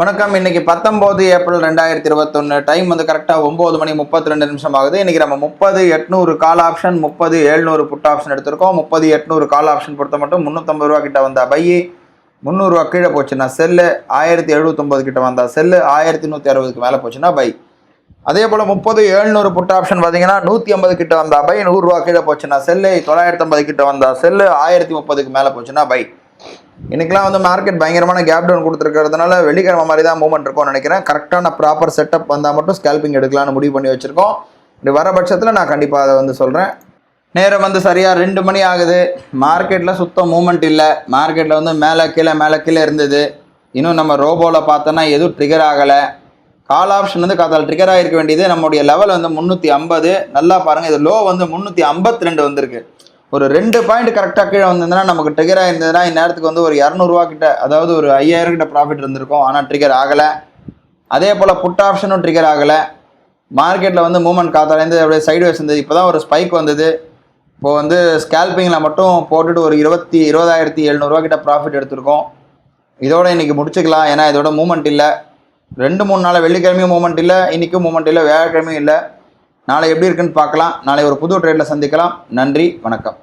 வணக்கம். இன்னைக்கு 19 April 2021. Time வந்து கரெக்டாக 9 மணி 32 நிமிஷம் ஆகுது. இன்னைக்கு நம்ம 30-800 கால் ஆப்ஷன் 30-700 புட் ஆப்ஷன் எடுத்திருக்கோம். 30-800 கால் ஆப்ஷன் பொறுத்த மட்டும் 350 ரூபா கிட்ட வந்தா பை, 300 ரூபா கீழே போச்சுன்னா செல்லு, 1079 கிட்ட வந்தா செல்லு, 1160க்கு மேலே போச்சுன்னா பை. அதே போல் 30-700 புட் ஆப்ஷன் பார்த்தீங்கன்னா 150 கிட்ட வந்தா பை, 100 ரூபா கீழே போச்சுன்னா செல்லு, 950 கிட்ட வந்தா செல்லு, 1030க்கு மேலே போச்சுன்னா பை. இன்னைக்கெல்லாம் வந்து மார்க்கெட் பயங்கரமான கேப் டவுன் கொடுத்துருக்கிறதுனால வெள்ளிக்கிழமை மாதிரி தான் மூவ்மெண்ட் இருக்கும்னு நினைக்கிறேன். கரெக்டான ப்ராப்பர் செட்டப் வந்தால் மட்டும் ஸ்கேல்பிங் எடுக்கலாம்னு முடிவு பண்ணி வச்சுருக்கோம். இப்படி வர பட்சத்தில் நான் கண்டிப்பாக அதை வந்து சொல்கிறேன். நேரம் வந்து சரியாக 2 மணி ஆகுது. மார்க்கெட்டில் சுத்தம் மூவ்மெண்ட் இல்லை. மார்க்கெட்டில் வந்து மேலே கீழே இருந்தது. இன்னும் நம்ம ரோபோவில் பார்த்தோன்னா எதுவும் ட்ரிகர் ஆகலை. கால் ஆப்ஷன் வந்து காத்தால் ட்ரிகர் ஆகிருக்க வேண்டியது. நம்முடைய லெவல் வந்து 350. நல்லா பாருங்கள், இது லோ வந்து 352 வந்திருக்கு. ஒரு 2 பாயிண்ட் கரெக்டாக கீழே வந்ததுன்னா நமக்கு ட்ரிகர் ஆகிருந்ததுன்னா இந்நேரத்துக்கு வந்து ஒரு 200 ரூபா கிட்ட, அதாவது ஒரு 5000 கிட்ட ப்ராஃபிட் இருந்திருக்கும். ஆனால் ட்ரிகர் ஆகலை. அதே போல் புட் ஆப்ஷனும் ட்ரிகர் ஆகலை. மார்க்கெட்டில் வந்து மூவ்மெண்ட் காத்தாலேருந்து அப்படியே சைட்வேஸ் இருந்தது. இப்போ தான் ஒரு ஸ்பைக் வந்தது. இப்போது வந்து ஸ்கேல்பிங்கில் மட்டும் போட்டுட்டு ஒரு 20,700 கிட்ட ப்ராஃபிட் எடுத்திருக்கோம். இதோட இன்றைக்கி முடிச்சுக்கலாம். ஏன்னா இதோட மூவ்மெண்ட் இல்லை. 2-3 நாள் வெள்ளிக்கிழமையும் மூவ்மெண்ட் இல்லை, இன்றைக்கும் மூவ்மெண்ட் இல்லை, வியாழக்கிழமையும் இல்லை. நாளை எப்படி இருக்குன்னு பார்க்கலாம். நாளை ஒரு புது ட்ரேடில் சந்திக்கலாம். நன்றி, வணக்கம்.